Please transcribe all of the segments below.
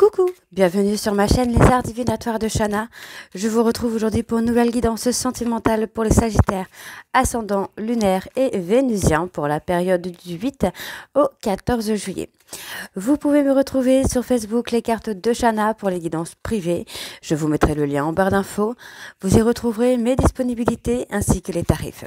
Coucou, bienvenue sur ma chaîne Les Arts Divinatoires de Shana. Je vous retrouve aujourd'hui pour une nouvelle guidance sentimentale pour les Sagittaires, ascendant lunaire et vénusien pour la période du 8 au 14 juillet. Vous pouvez me retrouver sur Facebook Les Cartes de Shana pour les guidances privées. Je vous mettrai le lien en barre d'infos. Vous y retrouverez mes disponibilités ainsi que les tarifs.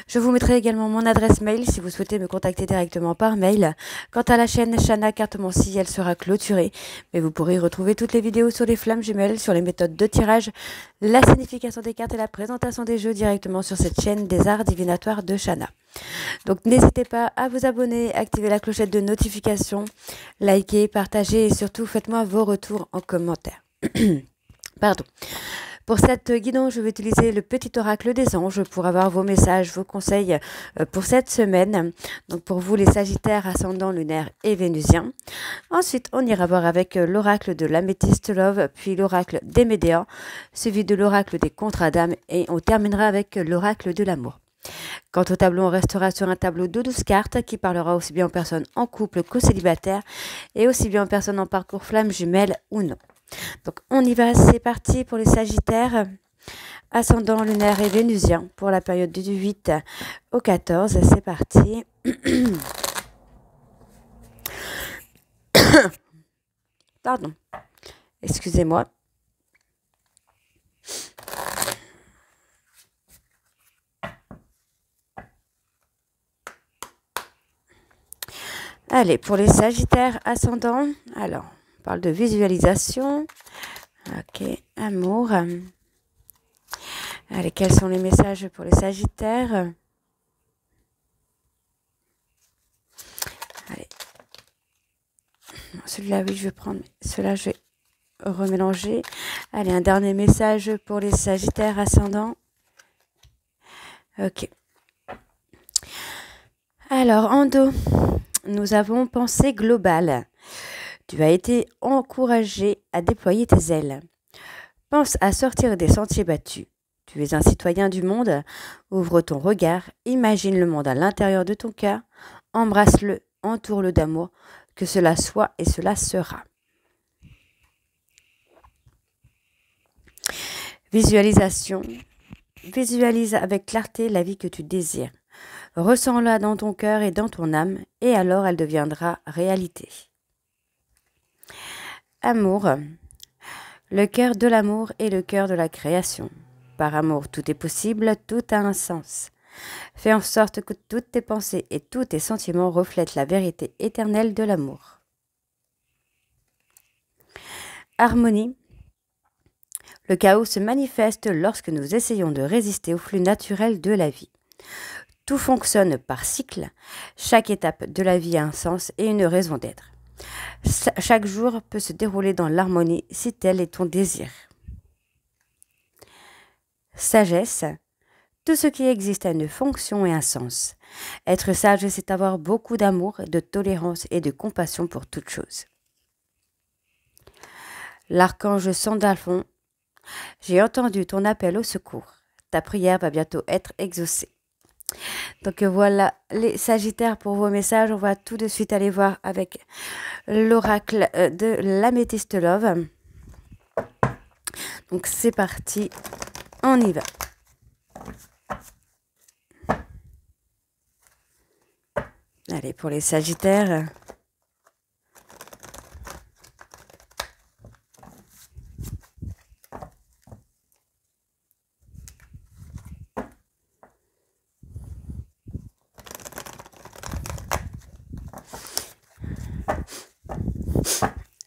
Je vous mettrai également mon adresse mail si vous souhaitez me contacter directement par mail. Quant à la chaîne Shana Cartomancie, elle sera clôturée, mais vous pourrez retrouver toutes les vidéos sur les flammes jumelles, sur les méthodes de tirage, la signification des cartes et la présentation des jeux directement sur cette chaîne des arts divinatoires de Shana. Donc n'hésitez pas à vous abonner, activer la clochette de notification, liker, partager et surtout faites-moi vos retours en commentaire. Pardon. Pour cette guidance, je vais utiliser le petit oracle des anges pour avoir vos messages, vos conseils pour cette semaine. Donc pour vous les Sagittaires, ascendant lunaire et vénusien. Ensuite, on ira voir avec l'oracle de l'améthyste love, puis l'oracle des Médéas, suivi de l'oracle des contrats d'âme et on terminera avec l'oracle de l'amour. Quant au tableau, on restera sur un tableau de 12 cartes qui parlera aussi bien aux personnes en couple qu'aux célibataires et aussi bien aux personnes en parcours flamme jumelle ou non. Donc on y va, c'est parti pour les Sagittaires, ascendant lunaire et vénusien pour la période du 8 au 14, c'est parti. Pardon, excusez-moi. Allez, pour les Sagittaires ascendants, alors, on parle de visualisation. Ok, amour. Allez, quels sont les messages pour les Sagittaires? Allez. Celui-là, oui, je vais prendre. Celui-là, je vais remélanger. Allez, un dernier message pour les Sagittaires ascendants. Ok. Alors, en dos, nous avons pensée globale. Tu as été encouragé à déployer tes ailes. Pense à sortir des sentiers battus. Tu es un citoyen du monde. Ouvre ton regard, imagine le monde à l'intérieur de ton cœur. Embrasse-le, entoure-le d'amour. Que cela soit et cela sera. Visualisation. Visualise avec clarté la vie que tu désires. Ressens-la dans ton cœur et dans ton âme, et alors elle deviendra réalité. Amour. Le cœur de l'amour est le cœur de la création. Par amour, tout est possible, tout a un sens. Fais en sorte que toutes tes pensées et tous tes sentiments reflètent la vérité éternelle de l'amour. Harmonie. Le chaos se manifeste lorsque nous essayons de résister au flux naturel de la vie. Tout fonctionne par cycle. Chaque étape de la vie a un sens et une raison d'être. Chaque jour peut se dérouler dans l'harmonie si tel est ton désir. Sagesse. Tout ce qui existe a une fonction et un sens. Être sage, c'est avoir beaucoup d'amour, de tolérance et de compassion pour toute chose. L'archange Sandalphon. J'ai entendu ton appel au secours. Ta prière va bientôt être exaucée. Donc voilà les Sagittaires pour vos messages. On va tout de suite aller voir avec l'oracle de l'améthyste love. Donc c'est parti, on y va. Allez, pour les Sagittaires.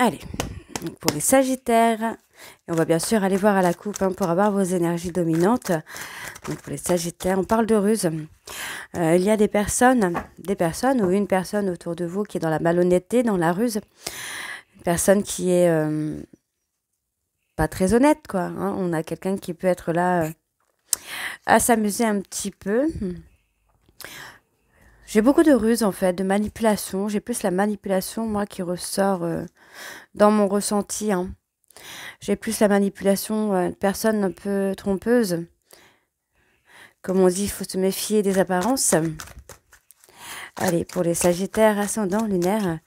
Allez, donc pour les Sagittaires, et on va bien sûr aller voir à la coupe pour avoir vos énergies dominantes. Donc pour les Sagittaires, on parle de ruse. Il y a des personnes ou une personne autour de vous qui est dans la malhonnêteté, dans la ruse. Une personne qui est pas très honnête, quoi. Hein. On a quelqu'un qui peut être là à s'amuser un petit peu. J'ai beaucoup de ruse en fait, de manipulation. J'ai plus la manipulation, moi, qui ressort dans mon ressenti. Hein. J'ai plus la manipulation, personne un peu trompeuse. Comme on dit, il faut se méfier des apparences. Allez, pour les Sagittaires, ascendant lunaire,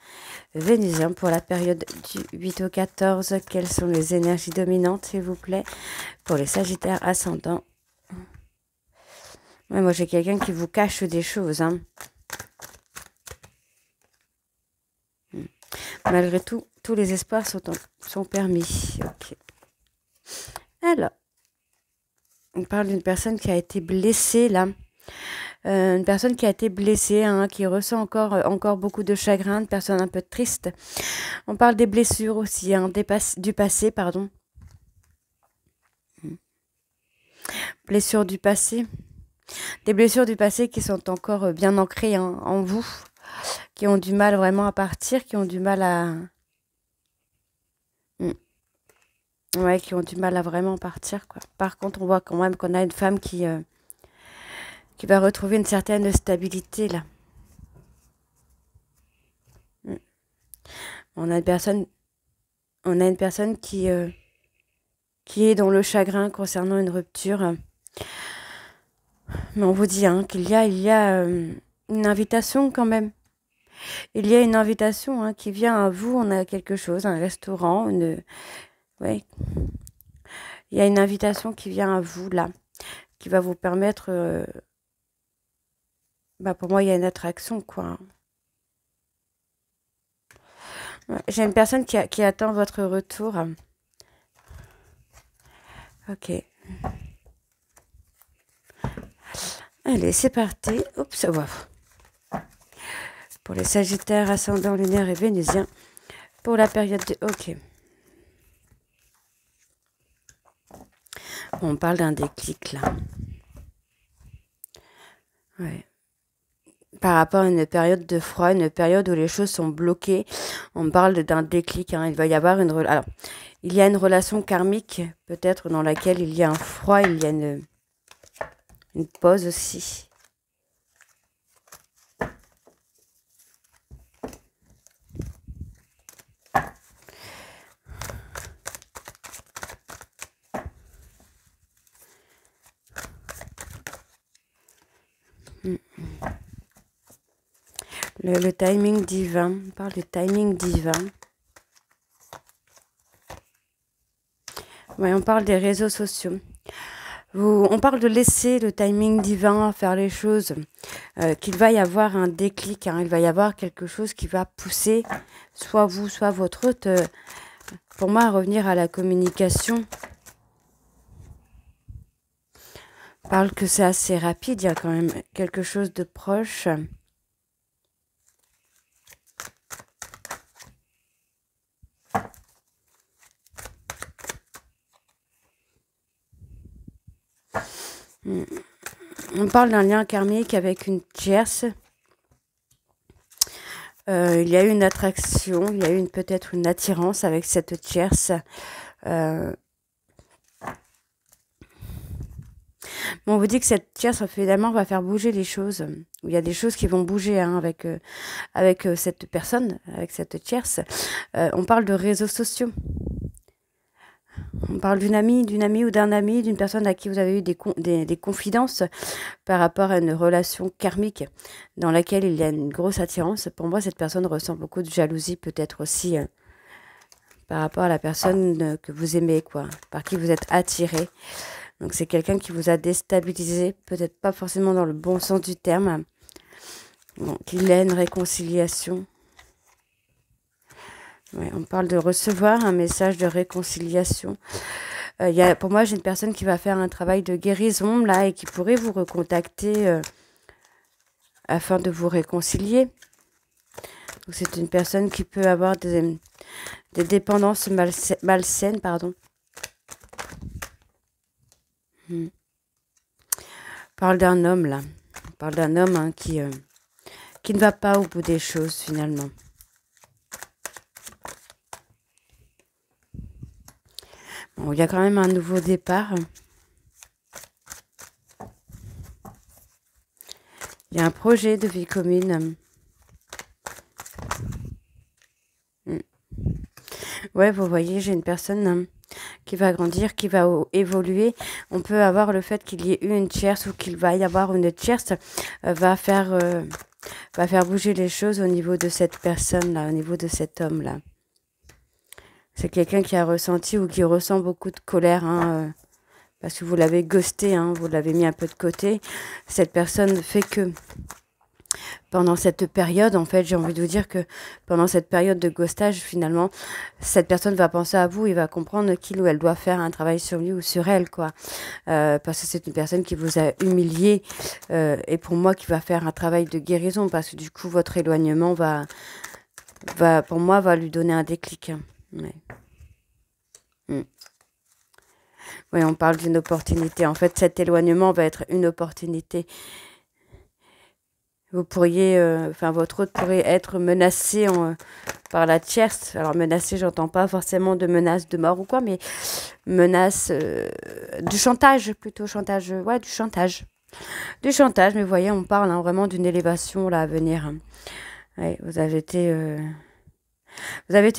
vénusien pour la période du 8 au 14. Quelles sont les énergies dominantes, s'il vous plaît, pour les Sagittaires ascendants? Ouais, moi, j'ai quelqu'un qui vous cache des choses. Hein. Malgré tout, tous les espoirs sont permis. Ok. Alors, on parle d'une personne qui a été blessée, là. Une personne qui a été blessée, hein, qui ressent encore beaucoup de chagrin, une personne un peu triste. On parle des blessures aussi, hein, du passé, pardon. Blessures du passé. Des blessures du passé qui sont encore bien ancrées, hein, en vous, qui ont du mal vraiment à partir, qui ont du mal à... Ouais, qui ont du mal à vraiment partir, quoi. Par contre, on voit quand même qu'on a une femme qui va retrouver une certaine stabilité, là. On a une personne qui est dans le chagrin concernant une rupture. Mais on vous dit, hein, qu'il y a une invitation quand même. Il y a une invitation, hein, qui vient à vous. On a quelque chose, un restaurant, ouais. Il y a une invitation qui vient à vous, là, qui va vous permettre... pour moi, il y a une attraction, quoi. Ouais, j'ai une personne qui attend votre retour. Ok. Allez, c'est parti. Oups, wow. Pour les Sagittaires, ascendant lunaire et vénusien, pour la période de... Ok. On parle d'un déclic, là. Ouais. Par rapport à une période de froid, une période où les choses sont bloquées, on parle d'un déclic. Hein. Il va y avoir alors, il y a une relation karmique, peut-être, dans laquelle il y a un froid, il y a une pause aussi. Le timing divin, on parle de timing divin. Oui, on parle des réseaux sociaux. On parle de laisser le timing divin faire les choses, qu'il va y avoir un déclic, hein, il va y avoir quelque chose qui va pousser, soit vous, soit votre hôte, pour moi, à revenir à la communication. On parle que c'est assez rapide, il y a quand même quelque chose de proche. On parle d'un lien karmique avec une tierce. Il y a eu une attraction, il y a eu peut-être une attirance avec cette tierce. On vous dit que cette tierce, finalement, va faire bouger les choses. Il y a des choses qui vont bouger, hein, avec cette personne, avec cette tierce. On parle de réseaux sociaux. On parle d'une amie ou d'un ami, d'une personne à qui vous avez eu des confidences par rapport à une relation karmique dans laquelle il y a une grosse attirance. Pour moi, cette personne ressent beaucoup de jalousie, peut-être aussi par rapport à la personne que vous aimez, quoi, par qui vous êtes attiré. Donc, c'est quelqu'un qui vous a déstabilisé, peut-être pas forcément dans le bon sens du terme. Donc, il y a une réconciliation. Ouais, on parle de recevoir un message de réconciliation. Pour moi, j'ai une personne qui va faire un travail de guérison, là, et qui pourrait vous recontacter afin de vous réconcilier. C'est une personne qui peut avoir des dépendances malsaines, pardon. On parle d'un homme, là. On parle d'un homme, hein, qui ne va pas au bout des choses, finalement. Bon, il y a quand même un nouveau départ. Il y a un projet de vie commune. Ouais, vous voyez, j'ai une personne qui va grandir, qui va évoluer. On peut avoir le fait qu'il y ait eu une tierce ou qu'il va y avoir une tierce va faire va faire bouger les choses au niveau de cette personne-là, au niveau de cet homme-là. C'est quelqu'un qui a ressenti ou qui ressent beaucoup de colère, hein, parce que vous l'avez ghosté, hein, vous l'avez mis un peu de côté. Cette personne fait que pendant cette période, en fait, j'ai envie de vous dire que pendant cette période de ghostage, finalement, cette personne va penser à vous et va comprendre qu'il ou elle doit faire un travail sur lui ou sur elle, quoi. Parce que c'est une personne qui vous a humilié et pour moi, qui va faire un travail de guérison parce que du coup, votre éloignement pour moi, va lui donner un déclic. Ouais. Oui, on parle d'une opportunité. En fait, cet éloignement va être une opportunité. Vous pourriez, votre autre pourrait être menacé par la tierce. Alors, menacé, j'entends pas forcément de menace de mort ou quoi, mais menace du chantage, plutôt chantage. Ouais, du chantage. Du chantage, mais vous voyez, on parle vraiment d'une élévation là à venir. Ouais, vous avez été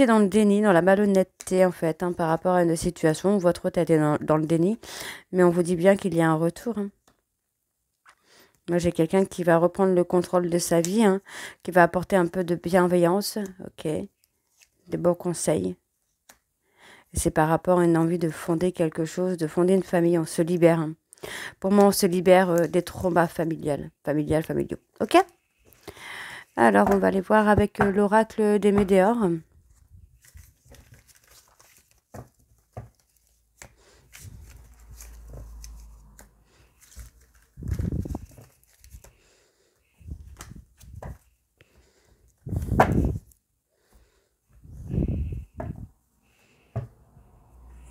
dans le déni, dans la malhonnêteté en fait, hein, par rapport à une situation où votre hôte était dans le déni, mais on vous dit bien qu'il y a un retour. Hein. Moi, j'ai quelqu'un qui va reprendre le contrôle de sa vie, hein, qui va apporter un peu de bienveillance, ok, des bons conseils. Et c'est par rapport à une envie de fonder quelque chose, de fonder une famille, on se libère. Hein. Pour moi, on se libère des traumas familiaux, ok? Alors, on va aller voir avec l'oracle des Médéors.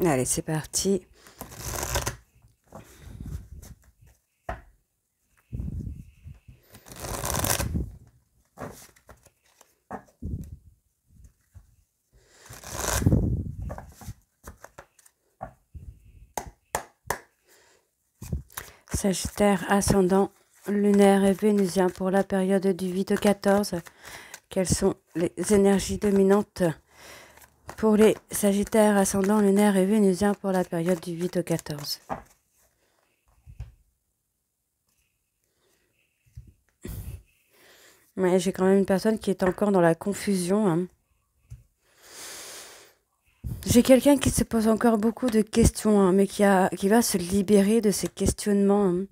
Allez, c'est parti. Sagittaire, ascendant, lunaire et vénusien pour la période du 8 au 14. Quelles sont les énergies dominantes pour les Sagittaires, ascendant, lunaire et vénusien pour la période du 8 au 14? Ouais, j'ai quand même une personne qui est encore dans la confusion. Hein. J'ai quelqu'un qui se pose encore beaucoup de questions, hein, mais qui va se libérer de ces questionnements. Hein.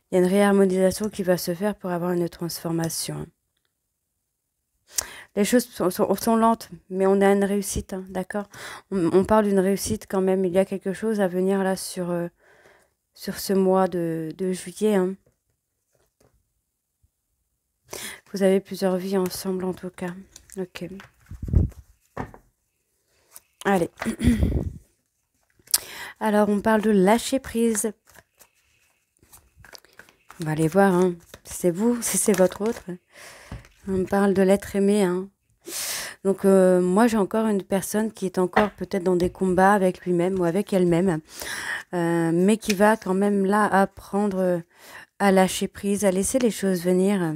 Il y a une réharmonisation qui va se faire pour avoir une transformation. Les choses sont lentes, mais on a une réussite, hein, d'accord? On parle d'une réussite quand même. Il y a quelque chose à venir là sur ce mois de juillet. Hein. Vous avez plusieurs vies ensemble en tout cas. Ok. Allez. Alors, on parle de lâcher prise. On va aller voir, hein. Si c'est vous, si c'est votre autre. On parle de l'être aimé, hein. Donc, moi, j'ai encore une personne qui est encore peut-être dans des combats avec lui-même ou avec elle-même, mais qui va quand même là apprendre à lâcher prise, à laisser les choses venir.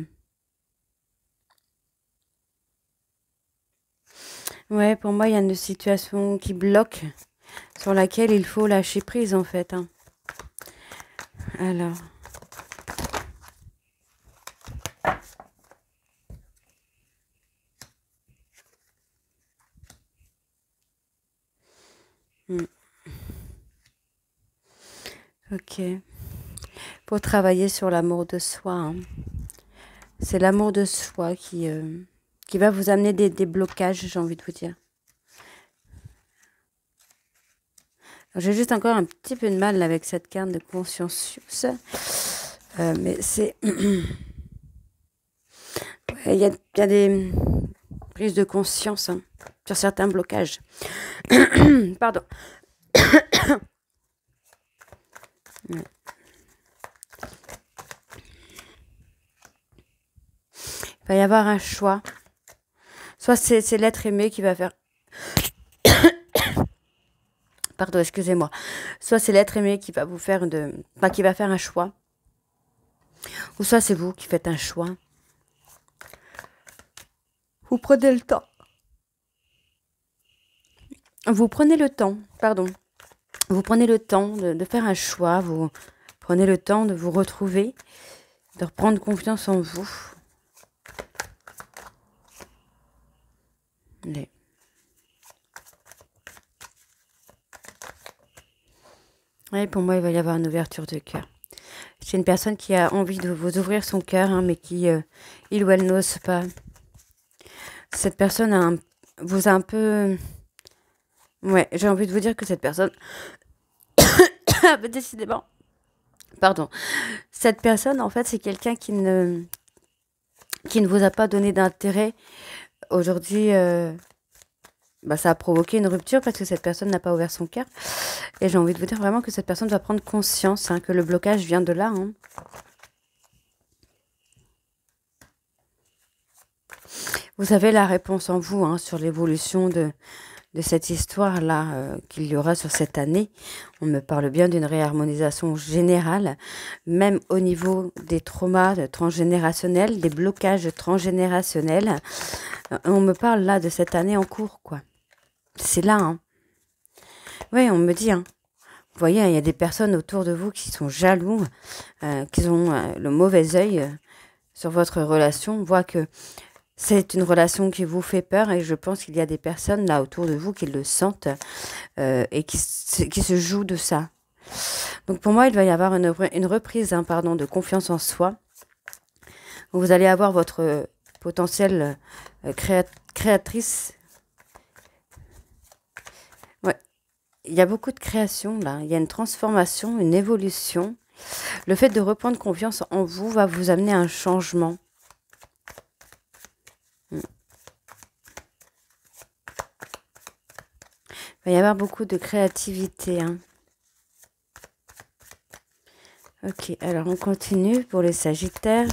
Ouais, pour moi, il y a une situation qui bloque, sur laquelle il faut lâcher prise, en fait. Hein. Alors. Ok. Pour travailler sur l'amour de soi. Hein. C'est l'amour de soi qui va vous amener des blocages, j'ai envie de vous dire. J'ai juste encore un petit peu de mal avec cette carte de consciencius. Mais c'est... Il y a des prises de conscience hein, sur certains blocages. Pardon. Ouais. Il va y avoir un choix. Soit c'est l'être aimé qui va faire... Pardon, excusez-moi. Soit c'est l'être aimé qui va vous faire qui va faire un choix. Ou soit c'est vous qui faites un choix. Vous prenez le temps. Vous prenez le temps, pardon. Vous prenez le temps de faire un choix. Vous prenez le temps de vous retrouver. de reprendre confiance en vous. Allez. Ouais, pour moi, il va y avoir une ouverture de cœur. C'est une personne qui a envie de vous ouvrir son cœur, hein, mais qui, il ou elle n'ose pas. Cette personne vous a un peu... Ouais, j'ai envie de vous dire que cette personne... Décidément. Pardon. Cette personne, en fait, c'est quelqu'un qui ne vous a pas donné d'intérêt. Aujourd'hui, ça a provoqué une rupture parce que cette personne n'a pas ouvert son cœur. Et j'ai envie de vous dire vraiment que cette personne doit prendre conscience, hein, que le blocage vient de là. Hein. Vous avez la réponse en vous, hein, sur l'évolution de cette histoire-là qu'il y aura sur cette année. On me parle bien d'une réharmonisation générale, même au niveau des traumas transgénérationnels, des blocages transgénérationnels. On me parle là de cette année en cours, quoi. C'est là, hein. Oui, on me dit, hein. Vous voyez, il y a des personnes autour de vous qui sont jaloux, qui ont le mauvais œil sur votre relation. On voit que c'est une relation qui vous fait peur et je pense qu'il y a des personnes là autour de vous qui le sentent et qui se jouent de ça. Donc pour moi, il va y avoir une reprise, hein, pardon, de confiance en soi. Vous allez avoir votre potentielle créatrice. Ouais, il y a beaucoup de création là. Il y a une transformation, une évolution. Le fait de reprendre confiance en vous va vous amener à un changement. Il va y avoir beaucoup de créativité. Hein. Ok, alors on continue pour les Sagittaires.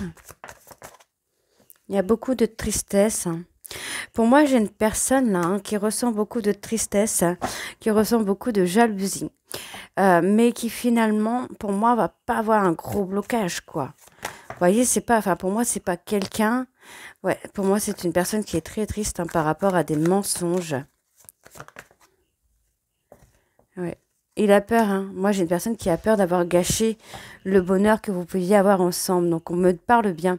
Il y a beaucoup de tristesse. Hein. Pour moi, j'ai une personne là, hein, qui ressent beaucoup de tristesse, hein, qui ressent beaucoup de jalousie. Mais qui finalement, pour moi, va pas avoir un gros blocage, quoi. Vous voyez, c'est pas, enfin, pour moi, c'est pas quelqu'un. Ouais, pour moi, c'est une personne qui est très triste, hein, par rapport à des mensonges. Ouais. Il a peur, hein. Moi, j'ai une personne qui a peur d'avoir gâché le bonheur que vous pouviez avoir ensemble. Donc, on me parle bien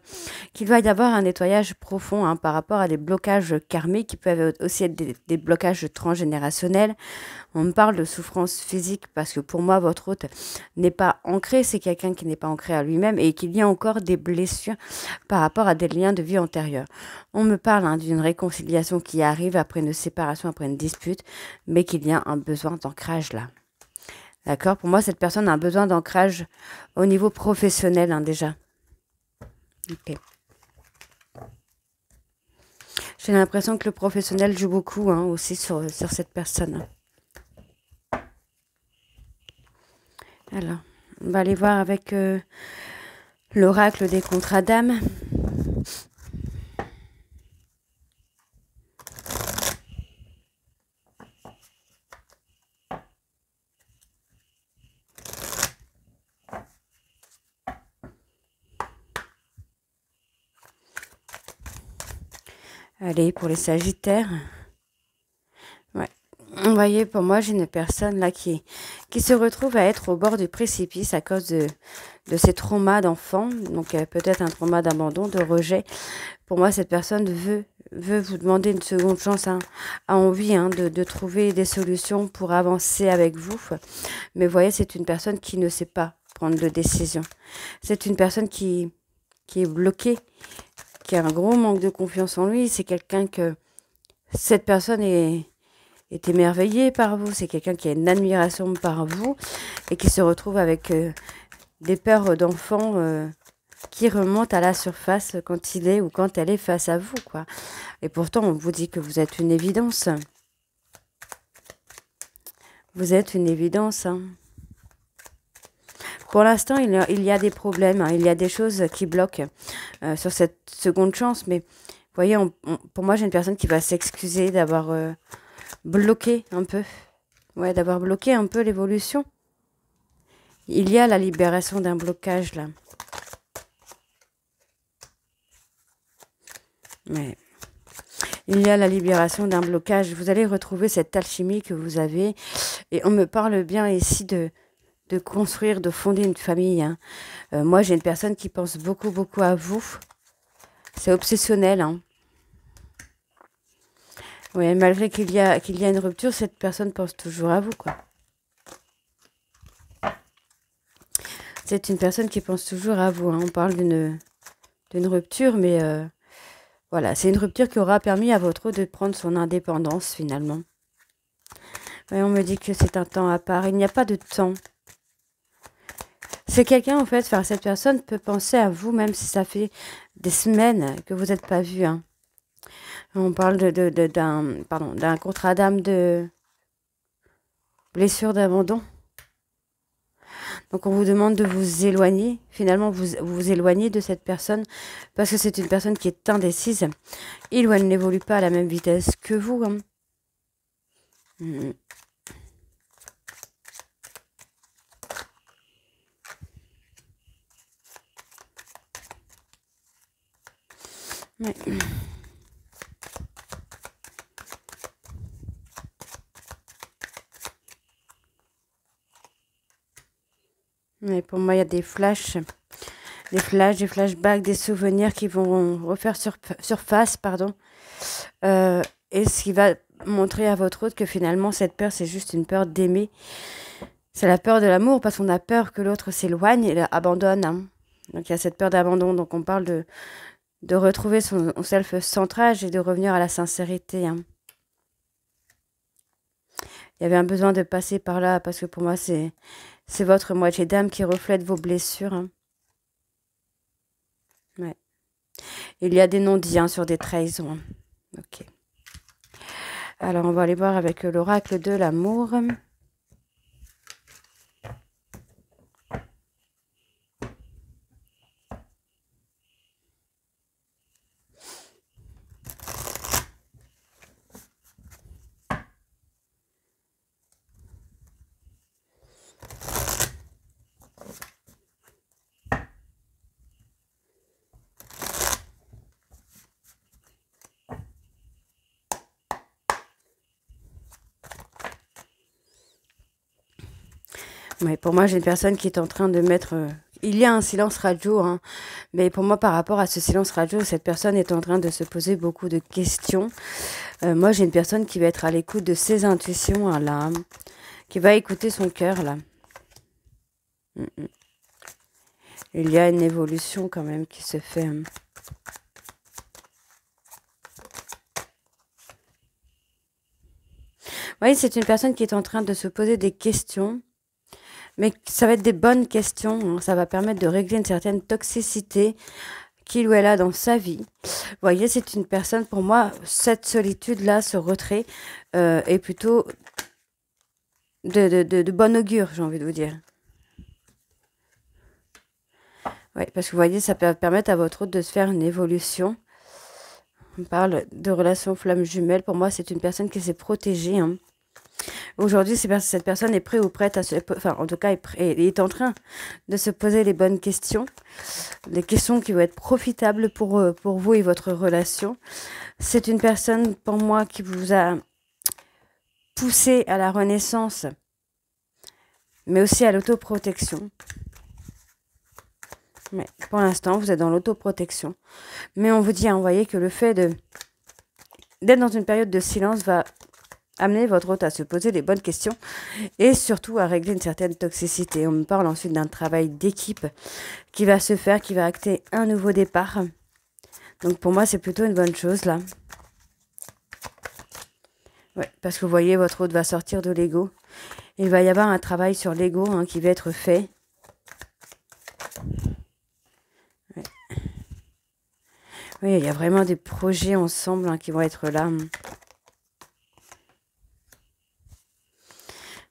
qu'il va y avoir un nettoyage profond, hein, par rapport à des blocages karmiques qui peuvent aussi être des blocages transgénérationnels. On me parle de souffrance physique parce que pour moi, votre hôte n'est pas ancré. C'est quelqu'un qui n'est pas ancré à lui-même et qu'il y a encore des blessures par rapport à des liens de vie antérieurs. On me parle, hein, d'une réconciliation qui arrive après une séparation, après une dispute, mais qu'il y a un besoin d'ancrage là. D'accord? Pour moi, cette personne a un besoin d'ancrage au niveau professionnel, hein, déjà. Ok. J'ai l'impression que le professionnel joue beaucoup, hein, aussi sur cette personne. Alors, on va aller voir avec l'oracle des contrats d'âme. Allez, pour les Sagittaires. Ouais. Vous voyez, pour moi, j'ai une personne là qui se retrouve à être au bord du précipice à cause de ses traumas d'enfant. Donc, peut-être un trauma d'abandon, de rejet. Pour moi, cette personne veut vous demander une seconde chance, hein, a envie, hein, de trouver des solutions pour avancer avec vous. Mais vous voyez, c'est une personne qui ne sait pas prendre de décision. C'est une personne qui est bloquée, qui a un gros manque de confiance en lui. C'est quelqu'un que cette personne est émerveillée par vous. C'est quelqu'un qui a une admiration par vous et qui se retrouve avec des peurs d'enfant qui remontent à la surface quand il est ou quand elle est face à vous, quoi. Et pourtant, on vous dit que vous êtes une évidence. Vous êtes une évidence, hein. Pour l'instant, il y a des problèmes, hein, il y a des choses qui bloquent sur cette seconde chance. Mais vous voyez, pour moi, j'ai une personne qui va s'excuser d'avoir bloqué un peu. Ouais, d'avoir bloqué un peu l'évolution. Il y a la libération d'un blocage, là. Mais il y a la libération d'un blocage. Vous allez retrouver cette alchimie que vous avez. Et on me parle bien ici de de construire, de fonder une famille. Hein. Moi, j'ai une personne qui pense beaucoup, beaucoup à vous. C'est obsessionnel. Hein. Oui, malgré qu'il y a une rupture, cette personne pense toujours à vous, quoi. C'est une personne qui pense toujours à vous. Hein. On parle d'une rupture, mais voilà, c'est une rupture qui aura permis à votre autre de prendre son indépendance, finalement. Oui, on me dit que c'est un temps à part. Il n'y a pas de temps. C'est quelqu'un, en fait, enfin, cette personne peut penser à vous, même si ça fait des semaines que vous n'êtes pas vu. Hein. On parle d'un contrat d'âme de blessure d'abandon. Donc on vous demande de vous éloigner, finalement vous éloignez de cette personne parce que c'est une personne qui est indécise. Il ou elle n'évolue pas à la même vitesse que vous. Hein. Mmh. Ouais. Mais pour moi, il y a des flashs, des flashbacks, des souvenirs qui vont refaire surface, pardon. Et ce qui va montrer à votre autre que finalement, cette peur, c'est juste une peur d'aimer. C'est la peur de l'amour, parce qu'on a peur que l'autre s'éloigne et abandonne. Hein. Donc il y a cette peur d'abandon. Donc on parle de retrouver son self-centrage et de revenir à la sincérité. Hein. Il y avait un besoin de passer par là, parce que pour moi, c'est votre moitié d'âme qui reflète vos blessures. Hein. Ouais. Il y a des non-dits hein, sur des trahisons. Hein. Ok. Alors, on va aller voir avec l'oracle de l'amour. Ouais, pour moi, j'ai une personne qui est en train de mettre... il y a un silence radio, hein, mais pour moi, par rapport à ce silence radio, cette personne est en train de se poser beaucoup de questions. Moi, j'ai une personne qui va être à l'écoute de ses intuitions, hein, là, qui va écouter son cœur, là. Il y a une évolution quand même qui se fait. Hein. Oui, c'est une personne qui est en train de se poser des questions. Mais ça va être des bonnes questions. Hein. Ça va permettre de régler une certaine toxicité qu'il ou elle a dans sa vie. Vous voyez, c'est une personne, pour moi, cette solitude-là, ce retrait, est plutôt de bon augure, j'ai envie de vous dire. Oui, parce que vous voyez, ça peut permettre à votre autre de se faire une évolution. On parle de relation flamme jumelle. Pour moi, c'est une personne qui s'est protégée. Hein. Aujourd'hui, cette personne est prête ou prête à se... Enfin, en tout cas, est en train de se poser les bonnes questions. Des questions qui vont être profitables pour vous et votre relation. C'est une personne, pour moi, qui vous a poussé à la renaissance, mais aussi à l'autoprotection. Mais pour l'instant, vous êtes dans l'autoprotection. Mais on vous dit, hein, vous voyez que le fait d'être dans une période de silence va amener votre hôte à se poser les bonnes questions et surtout à régler une certaine toxicité. On me parle ensuite d'un travail d'équipe qui va se faire, qui va acter un nouveau départ. Donc pour moi, c'est plutôt une bonne chose là. Ouais, parce que vous voyez, votre hôte va sortir de l'ego. Il va y avoir un travail sur l'ego hein, qui va être fait. Ouais. Oui, il y a vraiment des projets ensemble hein, qui vont être là.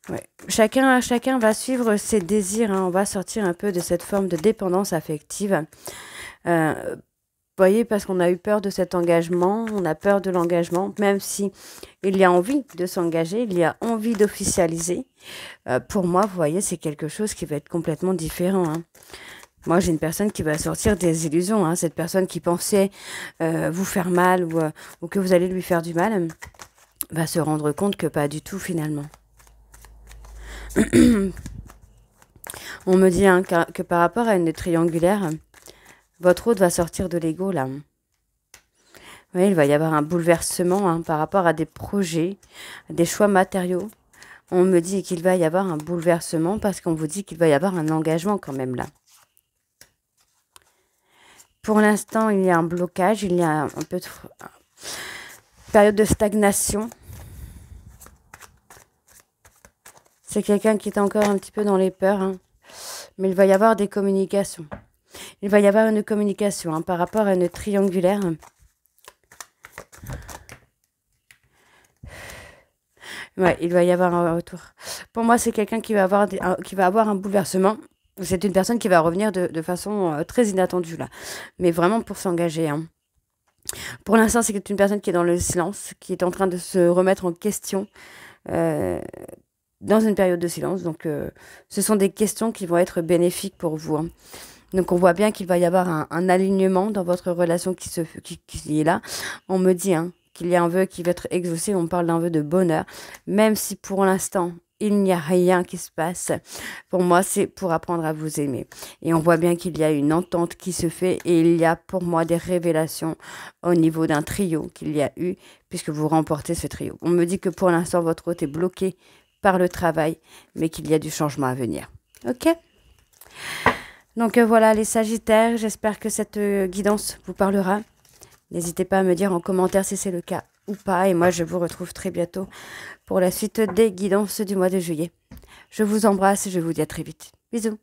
Ouais. Chacun va suivre ses désirs. Hein. On va sortir un peu de cette forme de dépendance affective. Vous voyez, parce qu'on a eu peur de cet engagement, on a peur de l'engagement, même si il y a envie de s'engager, il y a envie d'officialiser. Pour moi, vous voyez, c'est quelque chose qui va être complètement différent. Hein. Moi, j'ai une personne qui va sortir des illusions. Hein. Cette personne qui pensait vous faire mal ou que vous allez lui faire du mal va se rendre compte que pas du tout finalement. On me dit hein, que par rapport à une triangulaire, votre hôte va sortir de l'ego là. Oui, il va y avoir un bouleversement hein, par rapport à des projets, à des choix matériaux. On me dit qu'il va y avoir un bouleversement parce qu'on vous dit qu'il va y avoir un engagement quand même là. Pour l'instant, il y a un blocage, il y a un peu de période de stagnation. C'est quelqu'un qui est encore un petit peu dans les peurs, hein. Mais il va y avoir des communications. Il va y avoir une communication hein, par rapport à une triangulaire. Ouais, il va y avoir un retour. Pour moi, c'est quelqu'un qui va avoir un bouleversement. C'est une personne qui va revenir de façon très inattendue là. Mais vraiment pour s'engager, hein. Pour l'instant, c'est une personne qui est dans le silence, qui est en train de se remettre en question dans une période de silence. Donc, ce sont des questions qui vont être bénéfiques pour vous, hein. Donc, on voit bien qu'il va y avoir un alignement dans votre relation qui est là. On me dit hein, qu'il y a un vœu qui va être exaucé. On parle d'un vœu de bonheur. Même si pour l'instant, il n'y a rien qui se passe. Pour moi, c'est pour apprendre à vous aimer. Et on voit bien qu'il y a une entente qui se fait et il y a pour moi des révélations au niveau d'un trio qu'il y a eu puisque vous remportez ce trio. On me dit que pour l'instant, votre hôte est bloqué par le travail, mais qu'il y a du changement à venir. Ok ? Donc voilà les Sagittaires, j'espère que cette guidance vous parlera. N'hésitez pas à me dire en commentaire si c'est le cas ou pas. Et moi, je vous retrouve très bientôt pour la suite des guidances du mois de juillet. Je vous embrasse et je vous dis à très vite. Bisous.